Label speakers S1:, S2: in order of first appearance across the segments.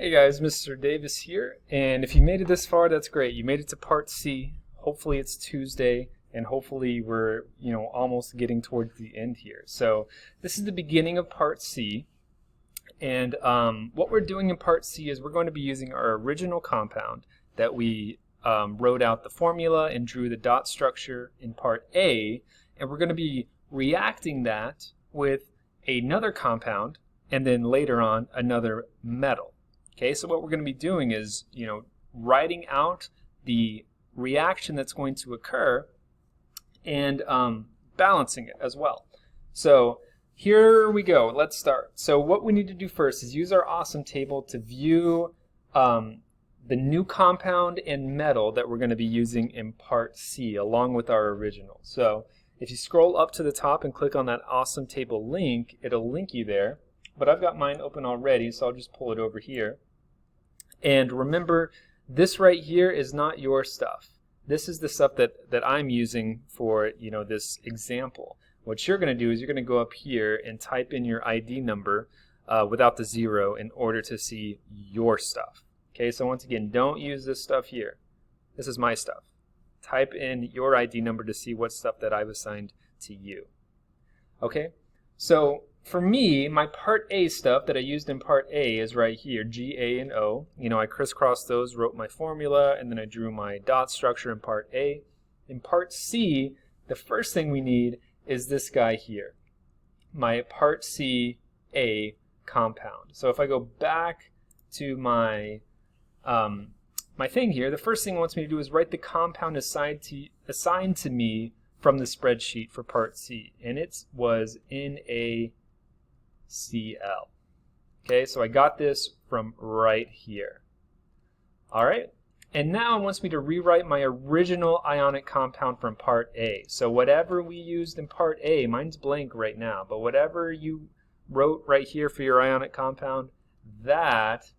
S1: Hey guys, Mr. Davis here, and if you made it this far, that's great. You made it to part C. Hopefully it's Tuesday, and hopefully we're, almost getting towards the end here. So this is the beginning of part C, and what we're doing in part C is we're going to be using our original compound that we wrote out the formula and drew the dot structure in part A, and we're going to be reacting that with another compound, and then later on another metal. Okay, so what we're going to be doing is, writing out the reaction that's going to occur and balancing it as well. So here we go. Let's start. So what we need to do first is use our awesome table to view the new compound and metal that we're going to be using in part C along with our original. So if you scroll up to the top and click on that awesome table link, it'll link you there. But I've got mine open already, so I'll just pull it over here. And remember, this right here is not your stuff. This is the stuff that I'm using for, this example. What you're going to do is you're going to go up here and type in your ID number without the 0 in order to see your stuff. Okay, so once again, don't use this stuff here. This is my stuff. Type in your ID number to see what stuff that I've assigned to you. Okay, so for me, my part A stuff that I used in part A is right here, G, A, and O. I crisscrossed those, wrote my formula, and then I drew my dot structure in part A. In part C, the first thing we need is this guy here, my part C A compound. So if I go back to my my thing here, the first thing it wants me to do is write the compound assigned to me from the spreadsheet for part C, and it was NaCl. Okay, so I got this from right here. All right, and now it wants me to rewrite my original ionic compound from part A. So whatever we used in part A, mine's blank right now, but whatever you wrote right here for your ionic compound, that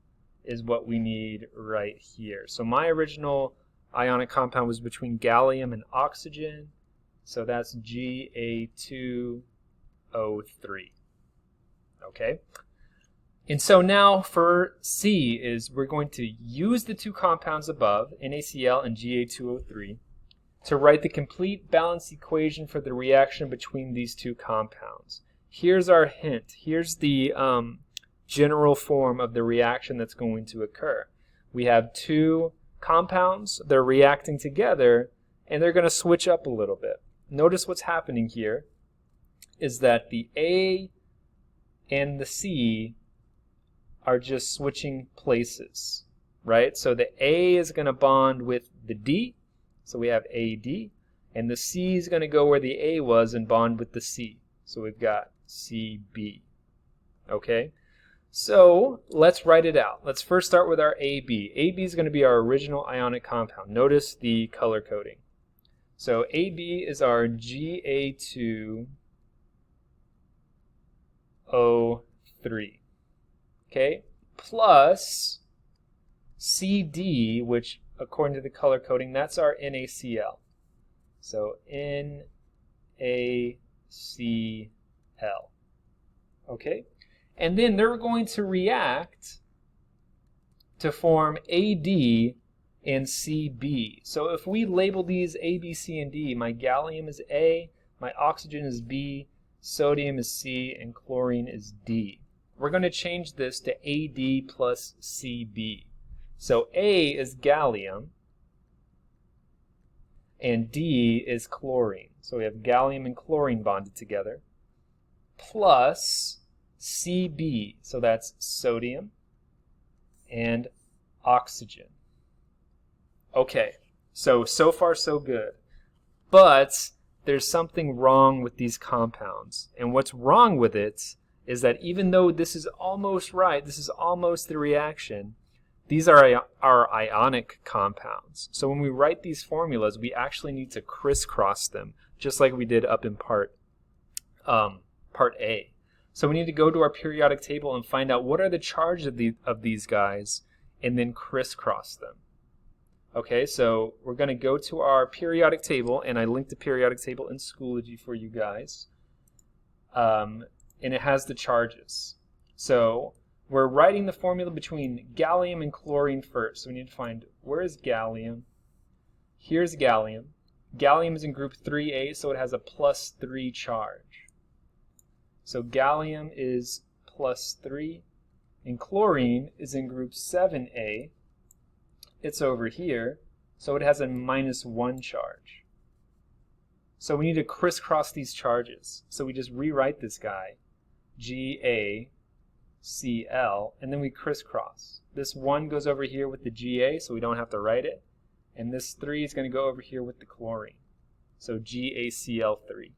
S1: is what we need right here. So my original ionic compound was between gallium and oxygen, so that's Ga2O3. Okay, and so now for C is we're going to use the two compounds above, NaCl and Ga2O3, to write the complete balance equation for the reaction between these two compounds. Here's our hint. Here's the general form of the reaction that's going to occur. We have two compounds, they're reacting together, and they're going to switch up a little bit. Notice what's happening here is that the A and the C are just switching places, right? So the A is going to bond with the D, so we have AD, and the C is going to go where the A was and bond with the C, so we've got CB. Okay, so let's write it out. Let's first start with our AB. AB is going to be our original ionic compound. Notice the color coding. So AB is our Ga2O3, okay, plus CD, which according to the color coding, that's our NaCl. So NaCl, okay, and then they're going to react to form AD and CB. So if we label these A, B, C, and D, my gallium is A, my oxygen is B, sodium is C, and chlorine is D. We're going to change this to AD plus CB. So A is gallium, and D is chlorine. So we have gallium and chlorine bonded together, plus CB, so that's sodium and oxygen. Okay, so far so good. But there's something wrong with these compounds. And what's wrong with it is that even though this is almost right, this is almost the reaction, these are our ionic compounds. So when we write these formulas, we actually need to crisscross them, just like we did up in part A. So we need to go to our periodic table and find out what are the charges of these guys, and then crisscross them. Okay, so we're going to go to our periodic table, and I linked the periodic table in Schoology for you guys. And it has the charges. So we're writing the formula between gallium and chlorine first. So we need to find, where is gallium? Here's gallium. Gallium is in group 3A, so it has a +3 charge. So gallium is +3, and chlorine is in group 7A. It's over here, so it has a -1 charge. So we need to crisscross these charges. So we just rewrite this guy, GaCl, and then we crisscross. This 1 goes over here with the Ga, so we don't have to write it. And this 3 is going to go over here with the chlorine. So GaCl3.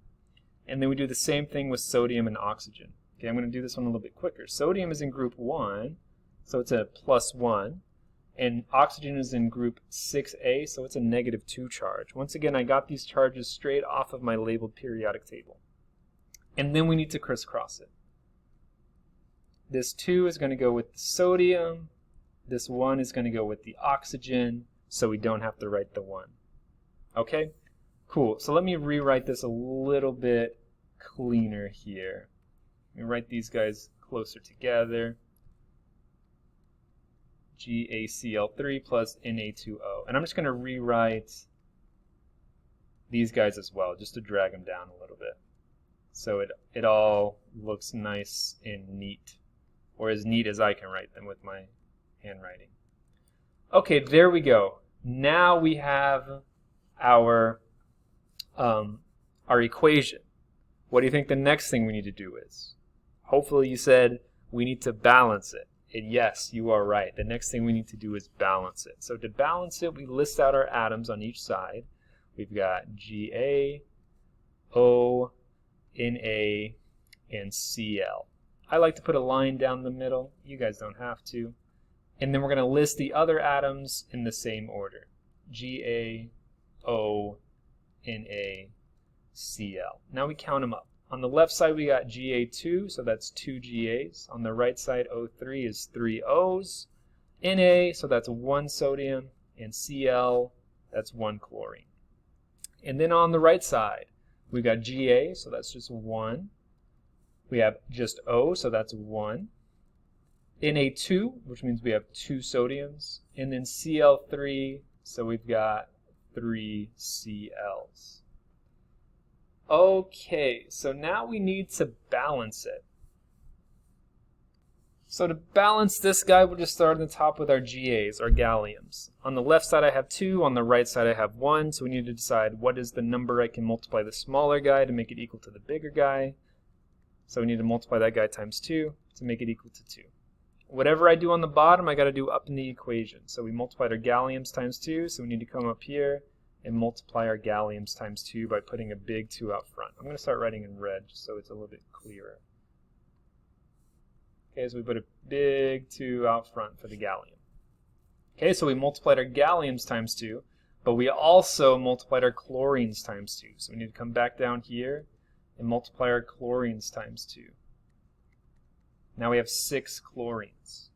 S1: And then we do the same thing with sodium and oxygen. Okay, I'm going to do this one a little bit quicker. Sodium is in group 1, so it's a +1. And oxygen is in group 6A, so it's a -2 charge. Once again, I got these charges straight off of my labeled periodic table. And then we need to crisscross it. This 2 is going to go with the sodium. This 1 is going to go with the oxygen, so we don't have to write the 1. Okay? Cool. So let me rewrite this a little bit cleaner here. Let me write these guys closer together. GaCl3 plus Na2O. And I'm just going to rewrite these guys as well, just to drag them down a little bit. So it all looks nice and neat, or as neat as I can write them with my handwriting. Okay, there we go. Now we have our equation. What do you think the next thing we need to do is? Hopefully you said we need to balance it. And yes, you are right. The next thing we need to do is balance it. So to balance it, we list out our atoms on each side. We've got Ga, O, Na, and Cl. I like to put a line down the middle. You guys don't have to. And then we're going to list the other atoms in the same order. Ga, O, Na, Cl. Now we count them up. On the left side we got Ga2, so that's 2 Gas. On the right side, O3 is 3 Os. Na, so that's 1 sodium. And Cl, that's 1 chlorine. And then on the right side, we got Ga, so that's just 1. We have just O, so that's 1. Na2, which means we have 2 sodiums. And then Cl3, so we've got 3 Cls. Okay, so now we need to balance it. So to balance this guy, we'll just start on the top with our Gas, our galliums. On the left side I have 2, on the right side I have 1, so we need to decide what is the number I can multiply the smaller guy to make it equal to the bigger guy. So we need to multiply that guy times 2 to make it equal to 2. Whatever I do on the bottom, I got to do up in the equation. So we multiplied our galliums times 2, so we need to come up here and multiply our galliums times 2 by putting a big 2 out front. I'm going to start writing in red just so it's a little bit clearer. Okay, so we put a big 2 out front for the gallium. Okay, so we multiplied our galliums times 2, but we also multiplied our chlorines times 2. So we need to come back down here and multiply our chlorines times 2. Now we have 6 chlorines.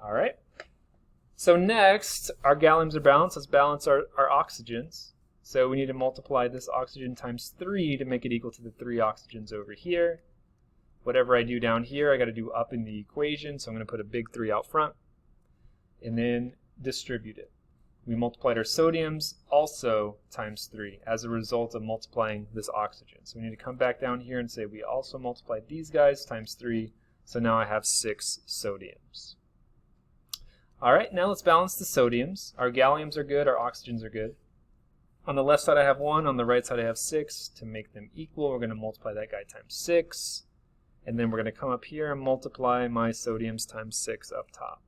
S1: All right. So next, our galliums are balanced. Let's balance our oxygens. So we need to multiply this oxygen times 3 to make it equal to the 3 oxygens over here. Whatever I do down here, I got to do up in the equation. So I'm going to put a big 3 out front and then distribute it. We multiplied our sodiums also times 3 as a result of multiplying this oxygen. So we need to come back down here and say we also multiplied these guys times 3. So now I have 6 sodiums. Alright, now let's balance the sodiums. Our galliums are good, our oxygens are good. On the left side I have 1, on the right side I have 6. To make them equal, we're going to multiply that guy times 6. And then we're going to come up here and multiply my sodiums times 6 up top.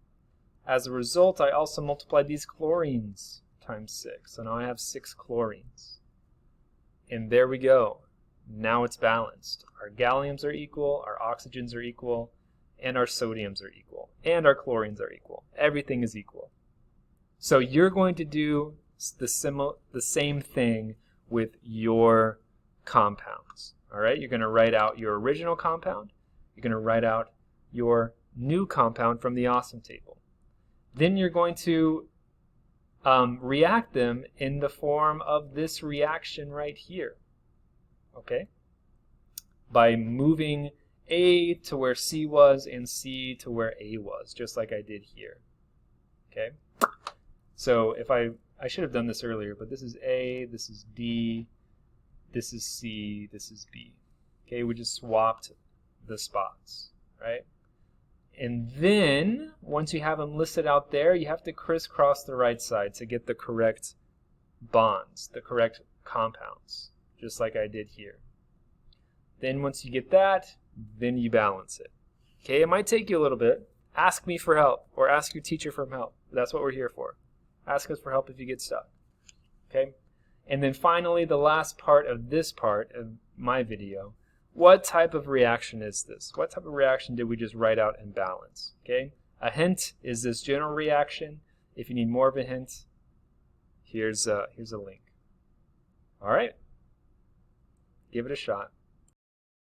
S1: As a result, I also multiplied these chlorines times 6. So now I have 6 chlorines. And there we go. Now it's balanced. Our galliums are equal, our oxygens are equal, and our sodiums are equal, and our chlorines are equal. Everything is equal. So you're going to do the same thing with your compounds. All right, you're going to write out your original compound. You're going to write out your new compound from the awesome table. Then you're going to react them in the form of this reaction right here. Okay? By moving A to where C was and C to where A was, just like I did here. Okay? So if I should have done this earlier, but this is A, this is D, this is C, this is B. Okay, we just swapped the spots, right? And then, once you have them listed out there, you have to crisscross the right side to get the correct bonds, the correct compounds, just like I did here. Then once you get that, then you balance it. Okay, it might take you a little bit. Ask me for help, or ask your teacher for help. That's what we're here for. Ask us for help if you get stuck. Okay? And then finally, the last part of this part of my video, what type of reaction is this? What type of reaction did we just write out and balance? Okay? A hint is this general reaction. If you need more of a hint, here's a link. All right? Give it a shot.